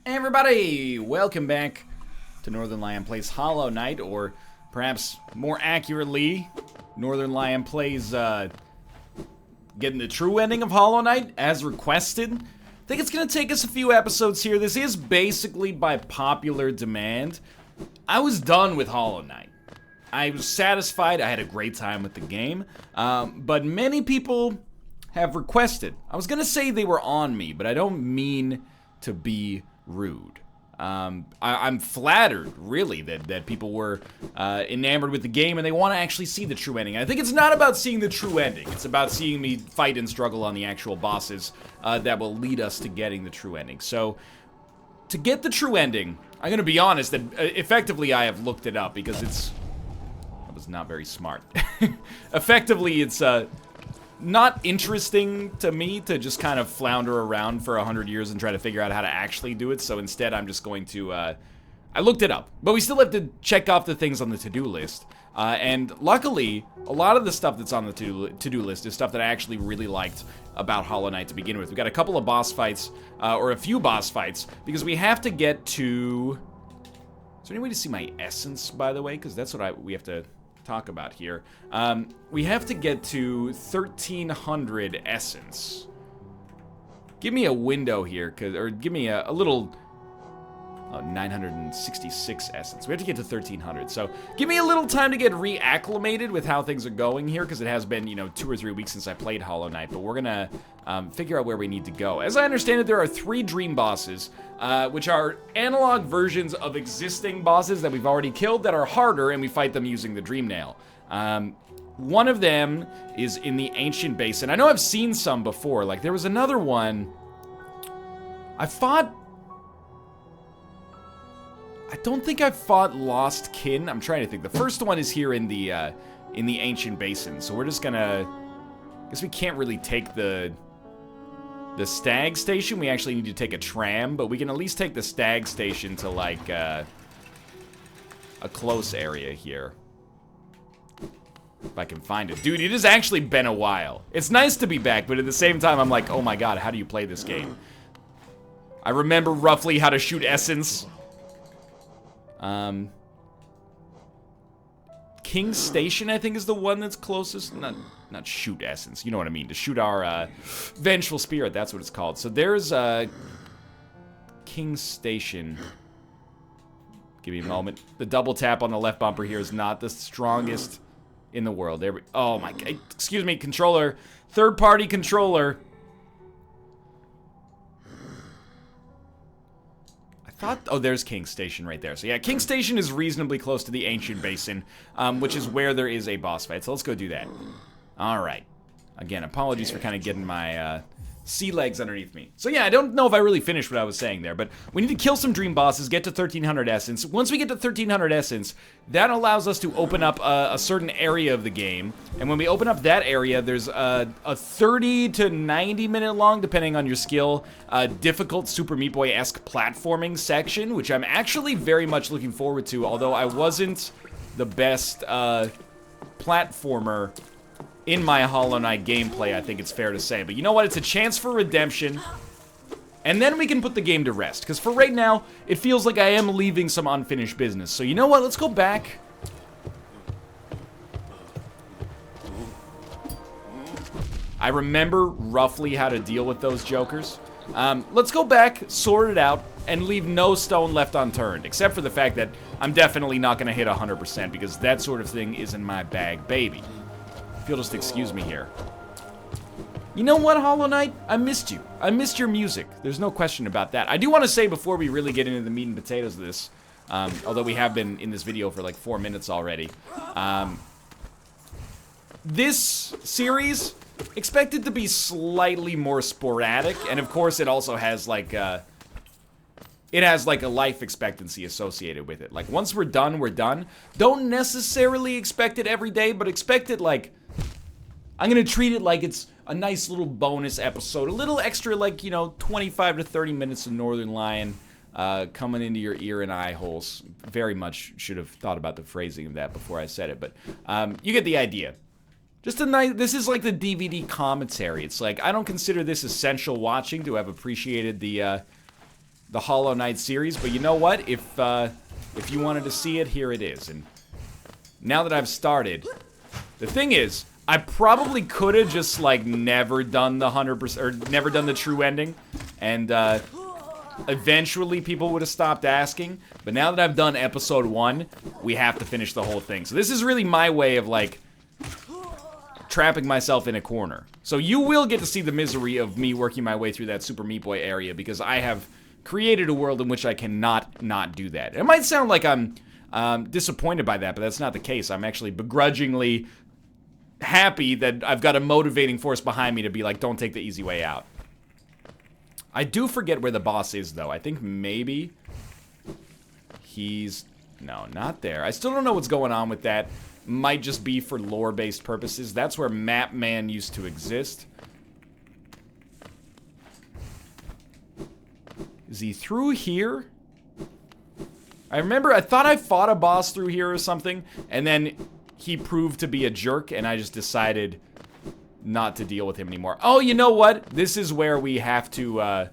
Hey everybody, welcome back to Northernlion Plays Hollow Knight, or perhaps more accurately, Northernlion Plays getting the true ending of Hollow Knight as requested. I think it's going to take us a few episodes here. This is basically by popular demand. I was done with Hollow Knight. I was satisfied, I had a great time with the game, but many people have requested. I was going to say they were on me, but I don't mean to be rude. I'm flattered, really, that people were enamored with the game and they want to actually see the true ending. I think it's not about seeing the true ending. It's about seeing me fight and struggle on the actual bosses that will lead us to getting the true ending. So, to get the true ending, I'm going to be honest that effectively I have looked it up because that was not very smart. Effectively, it's not interesting to me to just kind of flounder around for 100 years and try to figure out how to actually do it, so instead I'm just going to, I looked it up, but we still have to check off the things on the to-do list, and luckily, a lot of the stuff that's on the to-do list is stuff that I actually really liked about Hollow Knight to begin with. We've got a couple of boss fights, or a few boss fights, because we have to get to... Is there any way to see my essence, by the way? Because that's what we have to talk about here. We have to get to 1300 essence. Give me a window here, or give me a little... 966 essence. We have to get to 1300, so give me a little time to get reacclimated with how things are going here, because it has been, 2 or 3 weeks since I played Hollow Knight, but we're gonna figure out where we need to go. As I understand it, there are 3 dream bosses, which are analog versions of existing bosses that we've already killed that are harder, and we fight them using the Dream Nail. One of them is in the Ancient Basin. I know I've seen some before. Like, there was another one I don't think I've fought Lost Kin. I'm trying to think. The first one is here in the Ancient Basin, so we're just gonna... I guess we can't really take the Stag Station. We actually need to take a tram, but we can at least take the Stag Station to, like, a close area here. If I can find it. Dude, it has actually been a while. It's nice to be back, but at the same time, I'm like, oh my god, how do you play this game? I remember roughly how to shoot Essence. King's Station, I think, is the one that's closest. Not shoot Essence, you know what I mean. To shoot our, Vengeful Spirit, that's what it's called. So there's, King's Station. Give me a moment. The double tap on the left bumper here is not the strongest in the world. There we... Oh my god. Excuse me, controller. Third-party controller. Oh, there's King's Station right there. So yeah, King's Station is reasonably close to the Ancient Basin, which is where there is a boss fight. So let's go do that. Alright. Again, apologies for kind of getting my sea legs underneath me. So yeah, I don't know if I really finished what I was saying there, but we need to kill some dream bosses, get to 1300 essence. Once we get to 1300 essence, that allows us to open up a certain area of the game. And when we open up that area, there's a 30 to 90 minute long, depending on your skill, difficult Super Meat Boy-esque platforming section, which I'm actually very much looking forward to, although I wasn't the best platformer in my Hollow Knight gameplay, I think it's fair to say. But you know what? It's a chance for redemption. And then we can put the game to rest. Because for right now, it feels like I am leaving some unfinished business. So you know what? Let's go back. I remember roughly how to deal with those jokers. Let's go back, sort it out, and leave no stone left unturned. Except for the fact that I'm definitely not going to hit 100%. Because that sort of thing is in my bag, baby. If you'll just excuse me here. You know what, Hollow Knight? I missed you. I missed your music. There's no question about that. I do want to say before we really get into the meat and potatoes of this, although we have been in this video for like 4 minutes already, this series, expected to be slightly more sporadic, and of course it also has like a life expectancy associated with it. Like, once we're done, we're done. Don't necessarily expect it every day, but expect it like... I'm gonna treat it like it's a nice little bonus episode. A little extra, like, 25 to 30 minutes of Northernlion coming into your ear and eye holes. Very much should have thought about the phrasing of that before I said it, but you get the idea. Just a nice, this is like the DVD commentary. It's like, I don't consider this essential watching to have appreciated the the Hollow Knight series. But you know what? If you wanted to see it, here it is. And now that I've started, the thing is, I probably could have just, like, never done the 100%, or never done the true ending, and, eventually people would have stopped asking. But now that I've done episode 1, we have to finish the whole thing. So this is really my way of, like, trapping myself in a corner. So you will get to see the misery of me working my way through that Super Meat Boy area, because I have created a world in which I cannot not do that. It might sound like I'm disappointed by that, but that's not the case. I'm actually begrudgingly happy that I've got a motivating force behind me to be like, don't take the easy way out. I do forget where the boss is, though. I think maybe he's... No, not there. I still don't know what's going on with that. Might just be for lore-based purposes. That's where Map Man used to exist. Is he through here? I remember, I thought I fought a boss through here or something, and then he proved to be a jerk, and I just decided not to deal with him anymore. Oh, you know what? This is where we have to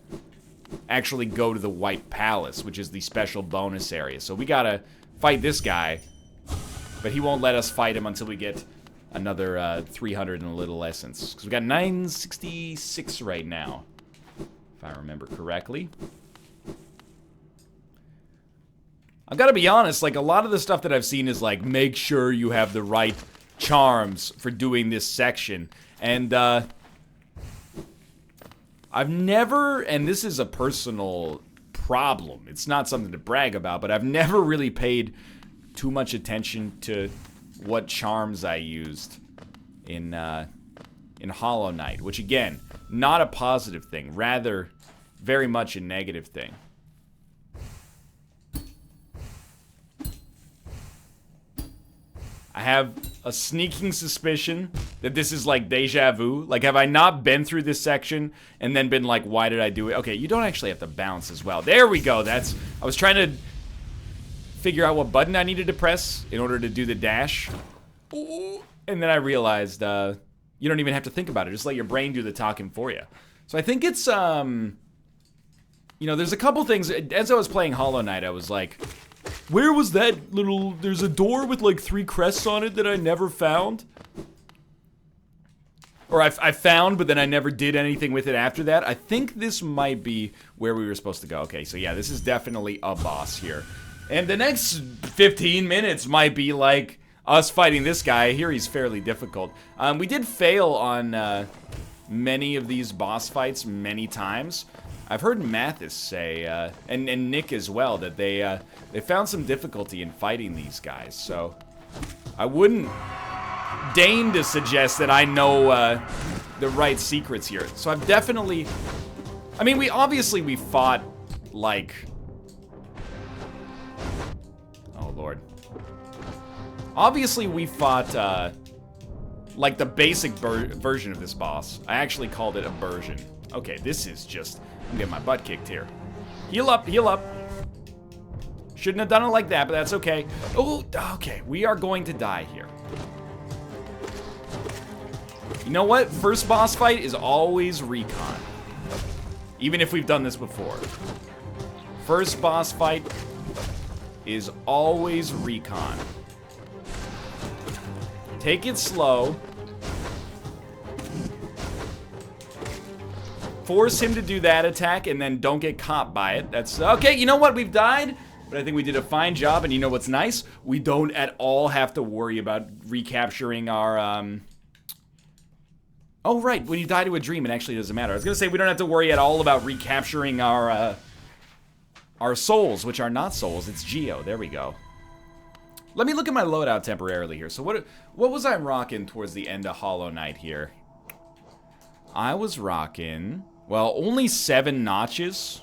actually go to the White Palace, which is the special bonus area. So we gotta fight this guy, but he won't let us fight him until we get another 300 and a little essence. Because we got 966 right now, if I remember correctly. I've got to be honest, like, a lot of the stuff that I've seen is like, make sure you have the right charms for doing this section. And, I've never, and this is a personal problem, it's not something to brag about, but I've never really paid too much attention to what charms I used in Hollow Knight, which, again, not a positive thing, rather very much a negative thing. I have a sneaking suspicion that this is like deja vu. Like, have I not been through this section and then been like, why did I do it? Okay, you don't actually have to bounce as well. There we go. I was trying to figure out what button I needed to press in order to do the dash. And then I realized, you don't even have to think about it. Just let your brain do the talking for you. So I think it's, you know, there's a couple things. As I was playing Hollow Knight, I was like, where was that little... There's a door with, like, 3 crests on it that I never found. Or I found, but then I never did anything with it after that. I think this might be where we were supposed to go. Okay, so yeah, this is definitely a boss here. And the next 15 minutes might be, like, us fighting this guy. I hear he's fairly difficult. We did fail on many of these boss fights many times. I've heard Mathis say, and Nick as well, that they found some difficulty in fighting these guys, so I wouldn't deign to suggest that I know the right secrets here. So I've definitely, I mean, we fought, like, oh lord. Obviously we fought, like, the basic version of this boss. I actually called it a version. Okay, this is just... I'm getting my butt kicked here. Heal up, heal up. Shouldn't have done it like that, but that's okay. Oh, okay, we are going to die here. You know what? First boss fight is always recon. Even if we've done this before. First boss fight is always recon. Take it slow. Force him to do that attack and then don't get caught by it. That's okay. You know what? We've died, but I think we did a fine job. And you know what's nice? We don't at all have to worry about recapturing our oh right, when you die to a dream, it actually doesn't matter. I was gonna say we don't have to worry at all about recapturing our souls, which are not souls. It's Geo. There we go. Let me look at my loadout temporarily here. So what was I rocking towards the end of Hollow Knight here? I was rocking, well, only 7 notches.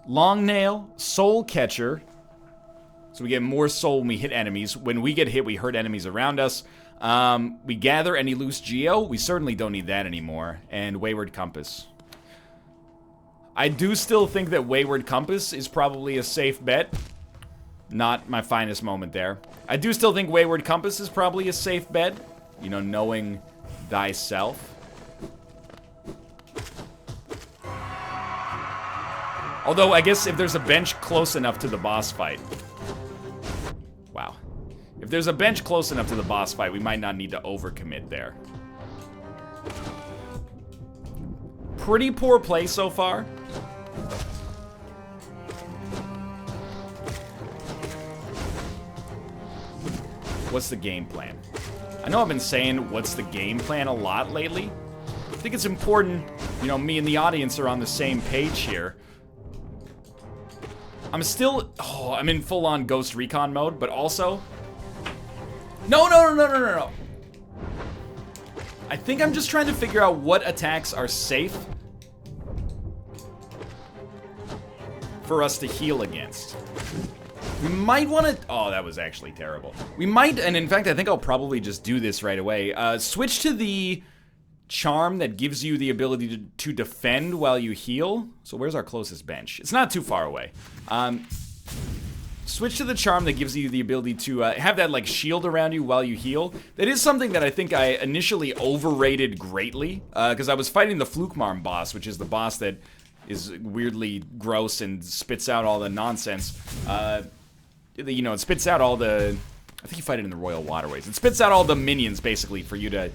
Long nail, soul catcher. So we get more soul when we hit enemies. When we get hit, we hurt enemies around us. We gather any loose geo. We certainly don't need that anymore. And wayward compass. I do still think that wayward compass is probably a safe bet. Not my finest moment there. I do still think wayward compass is probably a safe bet. You know, knowing thyself. Although, I guess if there's a bench close enough to the boss fight... Wow. If there's a bench close enough to the boss fight, we might not need to overcommit there. Pretty poor play so far. What's the game plan? I know I've been saying what's the game plan a lot lately. I think it's important, you know, me and the audience are on the same page here. I'm still, I'm in full-on Ghost Recon mode, but also... No. I think I'm just trying to figure out what attacks are safe for us to heal against. We might want to... Oh, that was actually terrible. We might, and in fact, I think I'll probably just do this right away. Switch to the charm that gives you the ability to defend while you heal. So where's our closest bench? It's not too far away. Switch to the charm that gives you the ability to have that, like, shield around you while you heal. That is something that I think I initially overrated greatly, because I was fighting the Flukmarm boss, which is the boss that is weirdly gross and spits out all the nonsense. You know, it spits out all the... I think you fight it in the Royal Waterways. It spits out all the minions, basically, for you to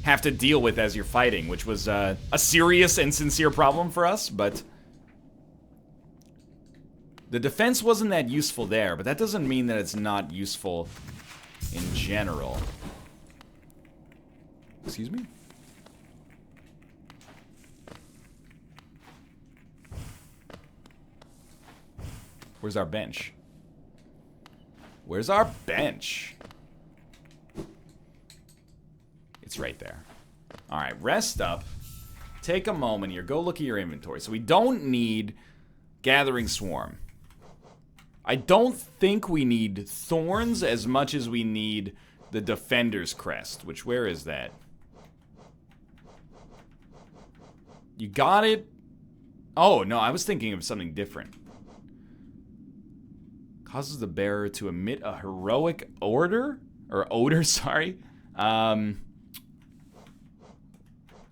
have to deal with as you're fighting, which was a serious and sincere problem for us, but... The defense wasn't that useful there, but that doesn't mean that it's not useful in general. Excuse me? Where's our bench? Where's our bench? It's right there. Alright, rest up. Take a moment here. Go look at your inventory. So we don't need Gathering Swarm. I don't think we need Thorns as much as we need the Defender's Crest. Which, where is that? You got it? Oh, no, I was thinking of something different. Causes the bearer to emit a heroic odor? Or odor, sorry. I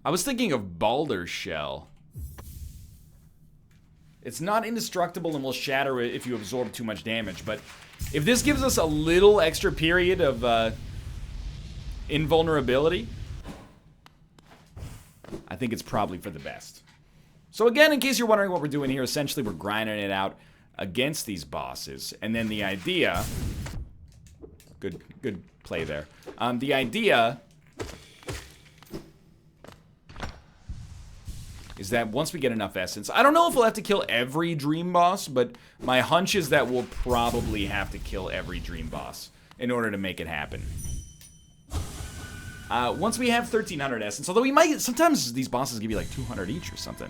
was thinking of Baldur's Shell. It's not indestructible and will shatter if you absorb too much damage, but if this gives us a little extra period of invulnerability, I think it's probably for the best. So again, in case you're wondering what we're doing here, essentially we're grinding it out against these bosses, and then the idea... Good play there. The idea is that once we get enough essence, I don't know if we'll have to kill every dream boss, but my hunch is that we'll probably have to kill every dream boss in order to make it happen. Once we have 1,300 essence, although we might, sometimes these bosses give you like 200 each or something.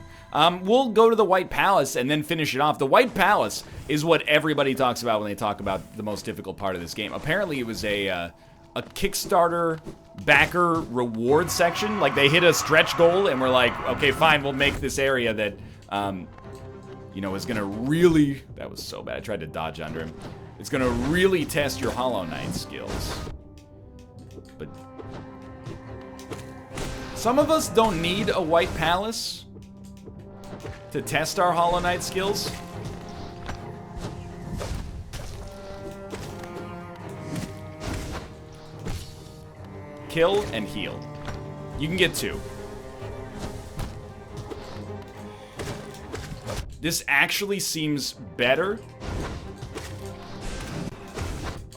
We'll go to the White Palace and then finish it off. The White Palace is what everybody talks about when they talk about the most difficult part of this game. Apparently it was a Kickstarter backer reward section. Like, they hit a stretch goal and we're like, okay, fine, we'll make this area that, you know, is gonna really... That was so bad. I tried to dodge under him. It's gonna really test your Hollow Knight skills. But... some of us don't need a White Palace to test our Hollow Knight skills. Kill and heal. You can get 2. This actually seems better.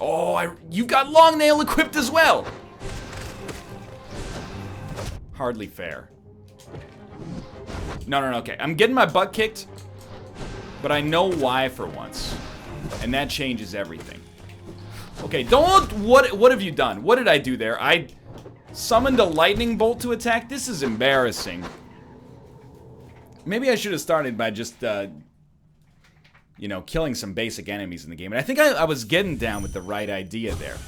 Oh, you've got Long Nail equipped as well. Hardly fair. No, okay. I'm getting my butt kicked, but I know why for once. And that changes everything. Okay, don't... What have you done? What did I do there? I summoned a lightning bolt to attack? This is embarrassing. Maybe I should have started by just, you know, killing some basic enemies in the game. And I think I was getting down with the right idea there.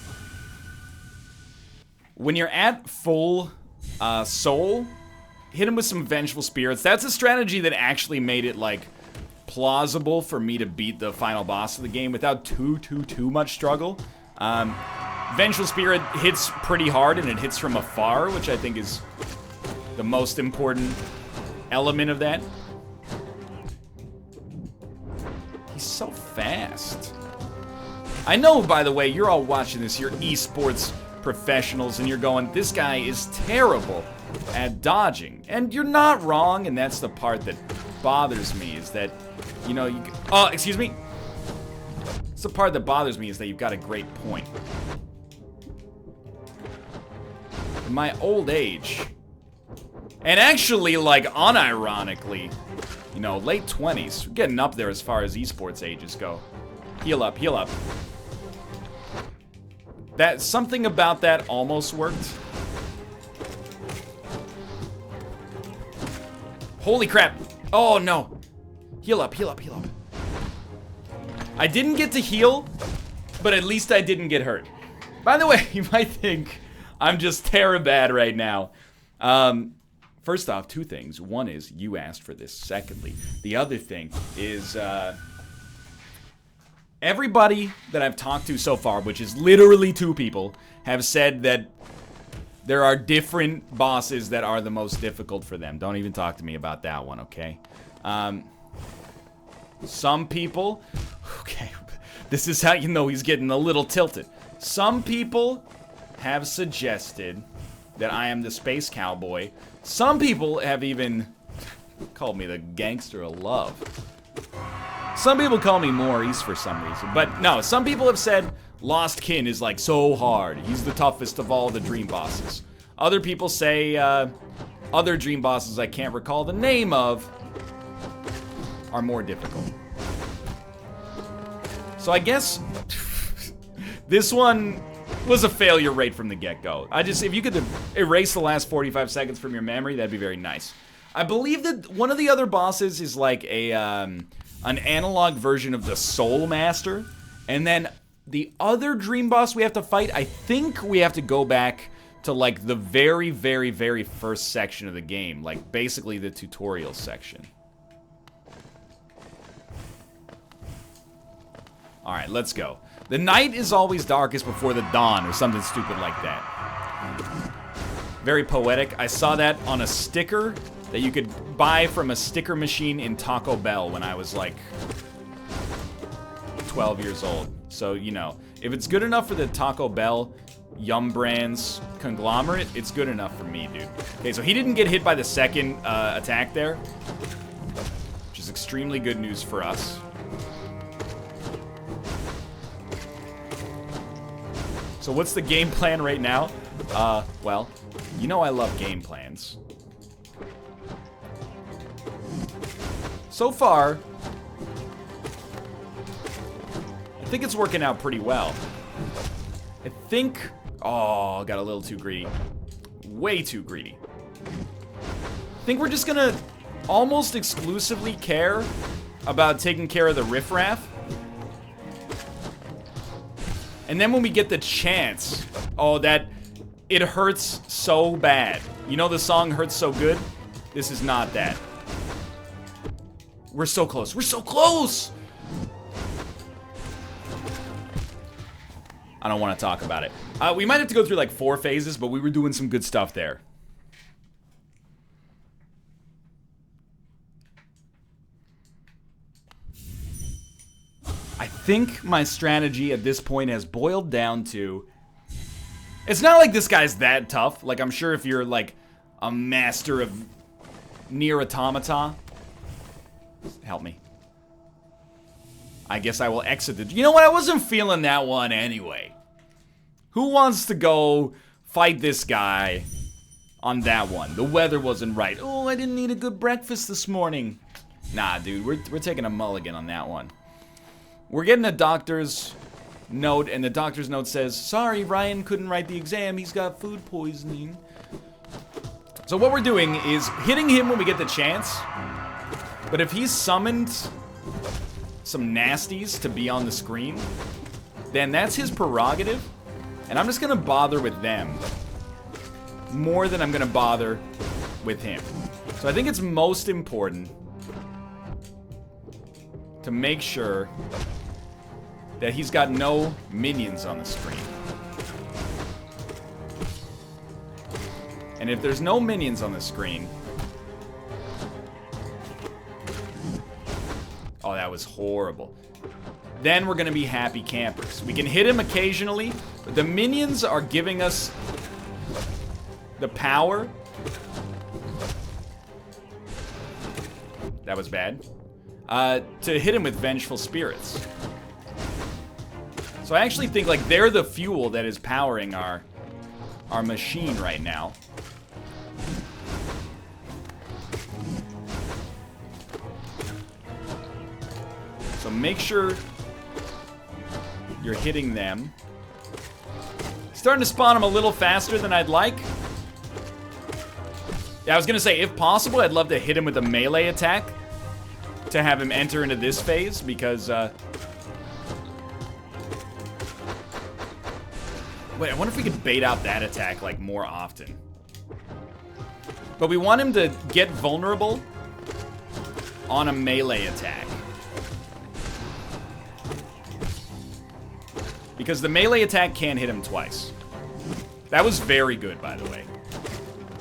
When you're at full... soul, hit him with some vengeful spirits. That's a strategy that actually made it, like, plausible for me to beat the final boss of the game without too much struggle. Vengeful spirit hits pretty hard and it hits from afar, which I think is the most important element of that. He's so fast. I know, by the way, you're all watching this. You're esports professionals, and you're going, this guy is terrible at dodging. And you're not wrong, and that's the part that bothers me, is that, you know, you... Oh, excuse me? It's the part that bothers me, is that you've got a great point. In my old age, and actually, like, unironically, you know, late 20s, we're getting up there as far as esports ages go. Heal up, heal up. That, something about that almost worked. Holy crap. Oh, no. Heal up, heal up, heal up. I didn't get to heal, but at least I didn't get hurt. By the way, you might think I'm just terabad right now. First off, two things. One is, you asked for this. Secondly, the other thing is, everybody that I've talked to so far, which is literally 2 people, have said that there are different bosses that are the most difficult for them. Don't even talk to me about that one, okay? Some people... Okay, this is how you know he's getting a little tilted. Some people have suggested that I am the space cowboy. Some people have even called me the gangster of love. Some people call me Maurice for some reason. But no, some people have said Lost Kin is like so hard. He's the toughest of all the dream bosses. Other people say other dream bosses I can't recall the name of are more difficult. So I guess this one was a failure right from the get-go. If you could erase the last 45 seconds from your memory, that'd be very nice. I believe that one of the other bosses is like a an analog version of the Soul Master, and then the other dream boss we have to fight, I think we have to go back to like the very, very, very first section of the game, like basically the tutorial section. Alright, let's go. The night is always darkest before the dawn, or something stupid like that. Very poetic. I saw that on a sticker that you could buy from a sticker machine in Taco Bell when I was like 12 years old. So, you know, if it's good enough for the Taco Bell Yum Brands conglomerate, it's good enough for me, dude. Okay, so he didn't get hit by the second attack there, which is extremely good news for us. So what's the game plan right now? Well, you know I love game plans. So far, I think it's working out pretty well. I think... Oh, got a little too greedy. Way too greedy. I think we're just gonna almost exclusively care about taking care of the riffraff. And then when we get the chance, oh, that it hurts so bad. You know the song Hurts So Good? This is not that. We're so close. We're so close! I don't want to talk about it. We might have to go through like 4 phases, but we were doing some good stuff there. I think my strategy at this point has boiled down to... It's not like this guy's that tough. Like, I'm sure if you're like a master of Nier Automata... Help me. I guess I will exit the... You know what? I wasn't feeling that one anyway. Who wants to go fight this guy on that one? The weather wasn't right. Oh, I didn't eat a good breakfast this morning. Nah, dude. We're taking a mulligan on that one. We're getting a doctor's note, and the doctor's note says, sorry, Ryan couldn't write the exam. He's got food poisoning. So what we're doing is hitting him when we get the chance. But if he's summoned some nasties to be on the screen, then that's his prerogative. And I'm just going to bother with them more than I'm going to bother with him. So I think it's most important to make sure that he's got no minions on the screen. And if there's no minions on the screen... Oh, that was horrible. Then we're gonna be happy campers. We can hit him occasionally, but the minions are giving us the power. That was bad. To hit him with vengeful spirits. So I actually think like they're the fuel that is powering our machine right now. So make sure you're hitting them. Starting to spawn them a little faster than I'd like. Yeah, I was gonna say, if possible, I'd love to hit him with a melee attack to have him enter into this phase, because, wait, I wonder if we could bait out that attack, like, more often. But we want him to get vulnerable on a melee attack. Because the melee attack can hit him twice. That was very good, by the way.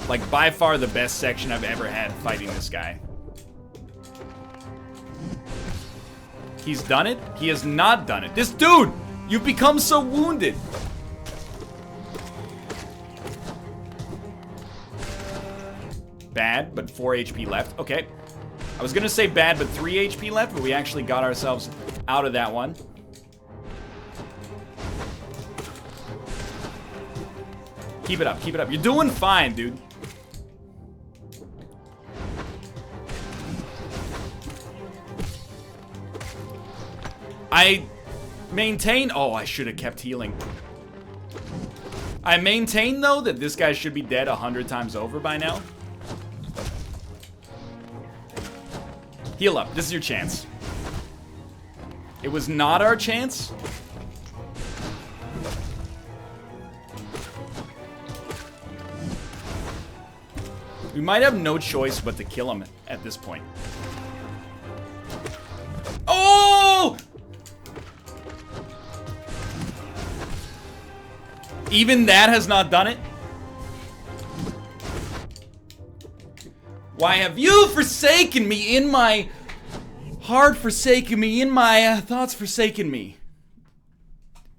Like, by far the best section I've ever had fighting this guy. He's done it? He has not done it. This dude! You've become so wounded! Bad, but 4 HP left. Okay. I was gonna say bad, but 3 HP left, but we actually got ourselves out of that one. Keep it up, keep it up. You're doing fine, dude. I maintain... Oh, I should have kept healing. I maintain, though, that this guy should be dead 100 times over by now. Heal up. This is your chance. It was not our chance. We might have no choice but to kill him at this point. Oh! Even that has not done it? Why have you forsaken me in my heart, forsaken me in my thoughts, forsaken me?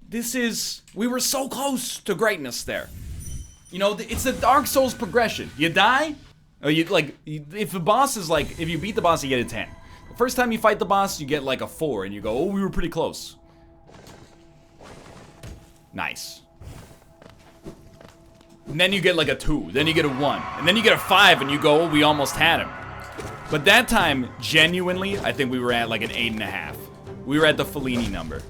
This is... We were so close to greatness there. You know, it's a Dark Souls progression. You die, or you, like, if the boss is like, if you beat the boss, you get a 10. The first time you fight the boss, you get like a 4, and you go, oh, we were pretty close. Nice. And then you get like a 2, then you get a 1, and then you get a 5, and you go, oh, we almost had him. But that time, genuinely, I think we were at like an 8.5. We were at the Fellini number.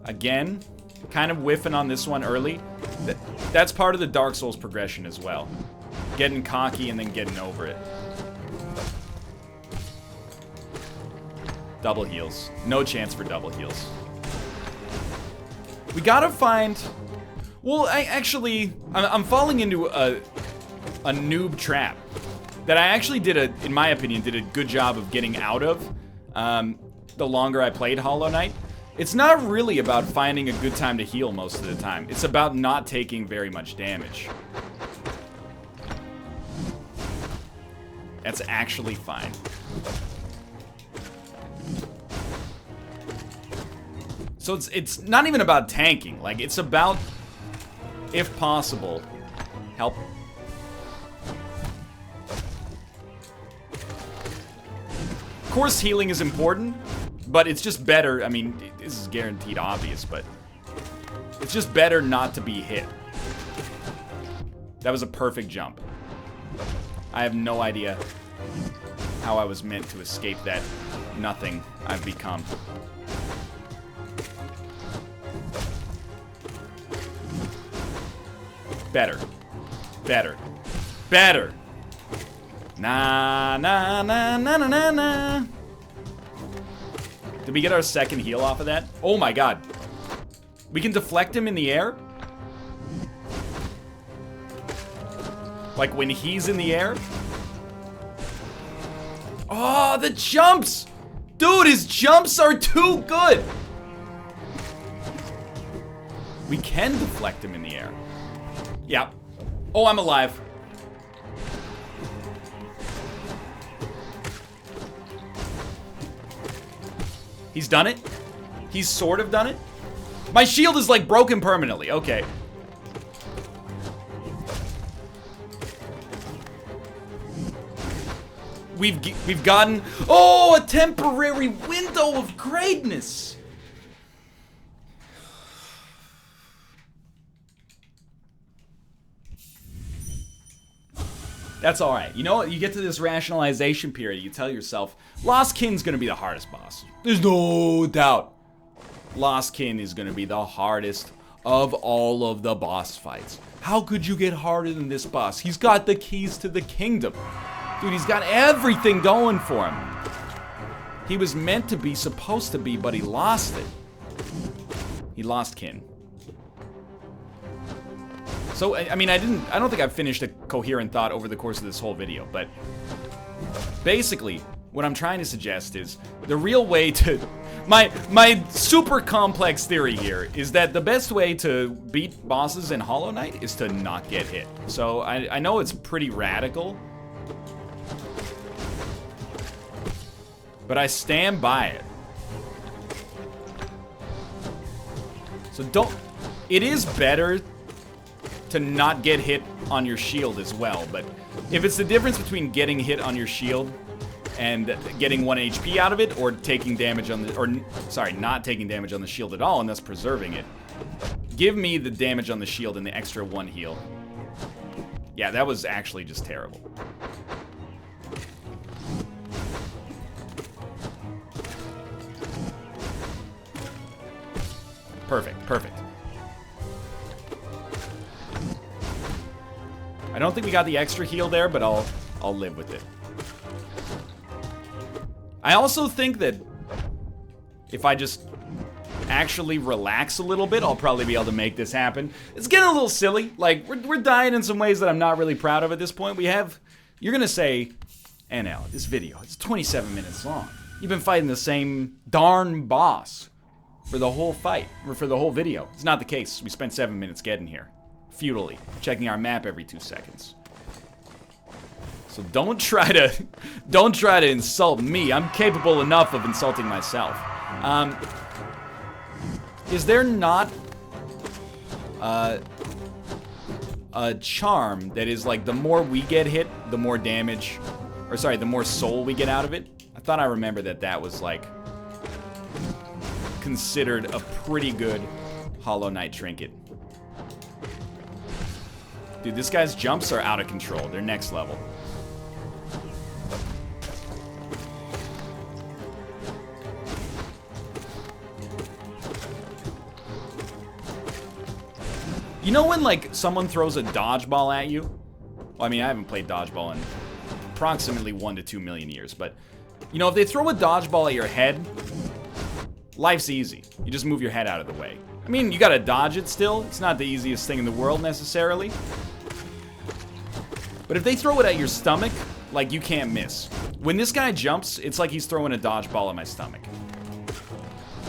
Again, kind of whiffing on this one early. That's part of the Dark Souls progression as well. Getting cocky and then getting over it. Double heals. No chance for double heals. We gotta find... Well, I'm falling into a noob trap that I actually in my opinion, did a good job of getting out of the longer I played Hollow Knight. It's not really about finding a good time to heal most of the time. It's about not taking very much damage. That's actually fine. So it's not even about tanking. Like, it's about, if possible, help. Of course, healing is important, but it's just better. I mean, this is guaranteed obvious, but it's just better not to be hit. That was a perfect jump. I have no idea how I was meant to escape that nothing I've become. Better. Better. Better. Nah, nah, nah, nah, nah, nah, nah. Did we get our second heal off of that? Oh my god. We can deflect him in the air? Like when he's in the air? Oh, the jumps! Dude, his jumps are too good! We can deflect him in the air. Yep. Oh, I'm alive. He's done it? He's sort of done it? My shield is like broken permanently. Okay. We've gotten, oh, a temporary window of greatness. That's all right. You know what? You get to this rationalization period. You tell yourself, Lost Kin's gonna be the hardest boss. There's no doubt. Lost Kin is gonna be the hardest of all of the boss fights. How could you get harder than this boss? He's got the keys to the kingdom. Dude, he's got everything going for him. He was meant to be, supposed to be, but he lost it. He lost Kin. So, I mean, I don't think I've finished a coherent thought over the course of this whole video, but basically, what I'm trying to suggest is the real way to, my super complex theory here is that the best way to beat bosses in Hollow Knight is to not get hit. So, I know it's pretty radical, but I stand by it. So it is better to not get hit on your shield as well, but if it's the difference between getting hit on your shield and getting 1 HP out of it, or taking damage on the, or sorry, not taking damage on the shield at all and thus preserving it, give me the damage on the shield and the extra 1 heal. Yeah, that was actually just terrible. Perfect, perfect. I don't think we got the extra heal there, but I'll live with it. I also think that if I just actually relax a little bit, I'll probably be able to make this happen. It's getting a little silly. Like, we're dying in some ways that I'm not really proud of at this point. You're gonna say, NL, this video, it's 27 minutes long. You've been fighting the same darn boss for the whole fight, or for the whole video. It's not the case. We spent 7 minutes getting here. Futilely, checking our map every 2 seconds. So don't try to insult me. I'm capable enough of insulting myself. Is there not a charm that is like the more we get hit, the more damage, or sorry, the more soul we get out of it? I thought I remember that was like considered a pretty good Hollow Knight trinket. Dude, this guy's jumps are out of control. They're next level. You know when, like, someone throws a dodgeball at you? Well, I mean, I haven't played dodgeball in approximately 1 to 2 million years, but, you know, if they throw a dodgeball at your head, life's easy. You just move your head out of the way. I mean, you gotta dodge it still. It's not the easiest thing in the world, necessarily. But if they throw it at your stomach, like, you can't miss. When this guy jumps, it's like he's throwing a dodgeball at my stomach.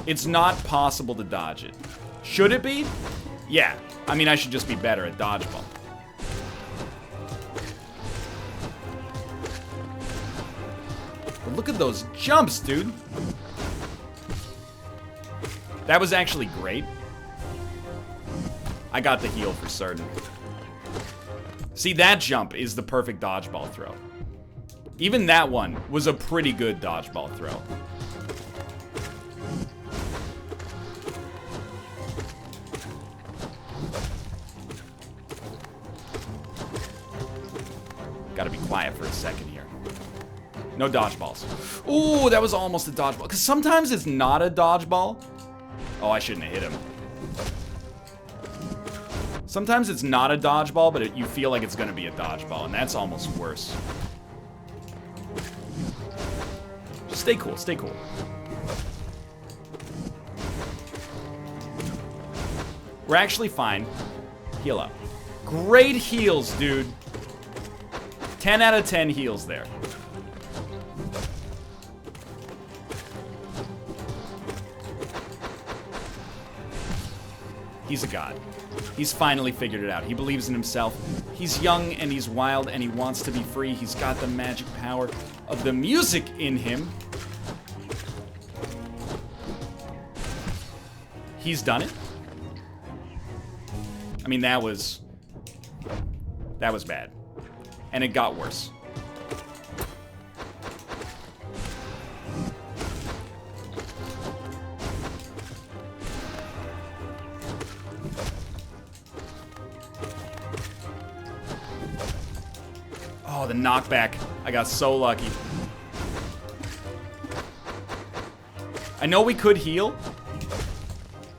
It's not possible to dodge it. Should it be? Yeah. I mean, I should just be better at dodgeball. But look at those jumps, dude. That was actually great. I got the heal for certain. See, that jump is the perfect dodgeball throw. Even that one was a pretty good dodgeball throw. Gotta be quiet for a second here. No dodgeballs. Ooh, that was almost a dodgeball. Because sometimes it's not a dodgeball. Oh, I shouldn't have hit him. Sometimes it's not a dodgeball, but you feel like it's gonna be a dodgeball, and that's almost worse. Just stay cool, stay cool. We're actually fine. Heal up. Great heals, dude. 10 out of 10 heals there. He's a god. He's finally figured it out. He believes in himself. He's young and he's wild and he wants to be free. He's got the magic power of the music in him. He's done it. I mean, that was bad. And it got worse. Oh, the knockback. I got so lucky. I know we could heal.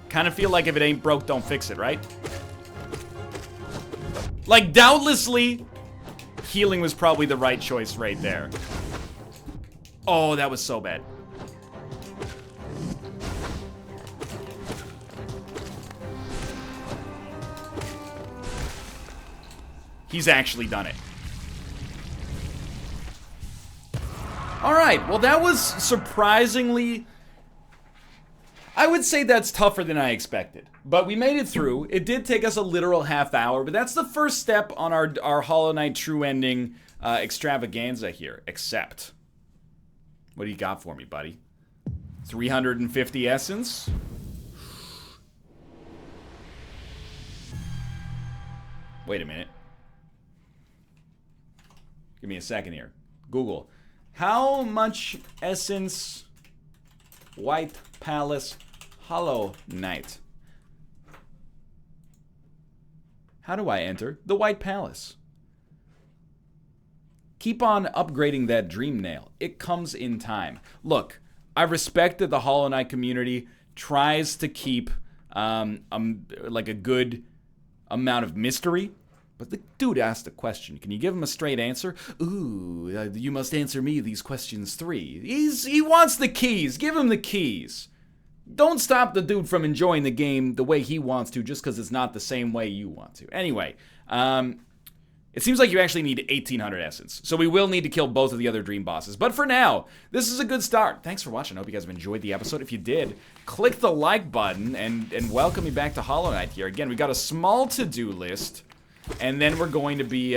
Kind of feel like if it ain't broke, don't fix it, right? Like, doubtlessly, healing was probably the right choice right there. Oh, that was so bad. He's actually done it. Alright, well that was surprisingly... I would say that's tougher than I expected. But we made it through. It did take us a literal half hour, but that's the first step on our Hollow Knight True Ending extravaganza here. Except... what do you got for me, buddy? 350 essence? Wait a minute. Give me a second here. Google. How much essence White Palace Hollow Knight? How do I enter the White Palace? Keep on upgrading that dream nail. It comes in time. Look, I respect that the Hollow Knight community tries to keep like a good amount of mystery. But the dude asked a question. Can you give him a straight answer? Ooh, you must answer me these questions 3. He wants the keys. Give him the keys. Don't stop the dude from enjoying the game the way he wants to just because it's not the same way you want to. Anyway, it seems like you actually need 1,800 essence. So we will need to kill both of the other dream bosses. But for now, this is a good start. Thanks for watching. I hope you guys have enjoyed the episode. If you did, click the like button and welcome me back to Hollow Knight here. Again, we got a small to-do list. And then we're going to be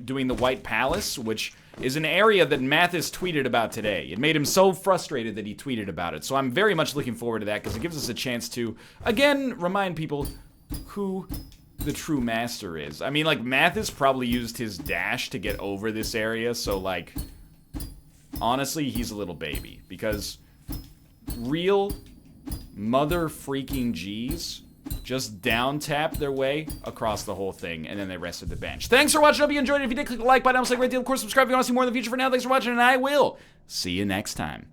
doing the White Palace, which is an area that Mathis tweeted about today. It made him so frustrated that he tweeted about it. So I'm very much looking forward to that because it gives us a chance to, again, remind people who the true master is. I mean, like, Mathis probably used his dash to get over this area. So, like, honestly, he's a little baby. Because real mother freaking G's just down tap their way across the whole thing, and then they rested the bench. Thanks for watching. I hope you enjoyed it. If you did, click the like button. I'm like a great deal. Of course, subscribe if you want to see more in the future. For now, thanks for watching, and I will see you next time.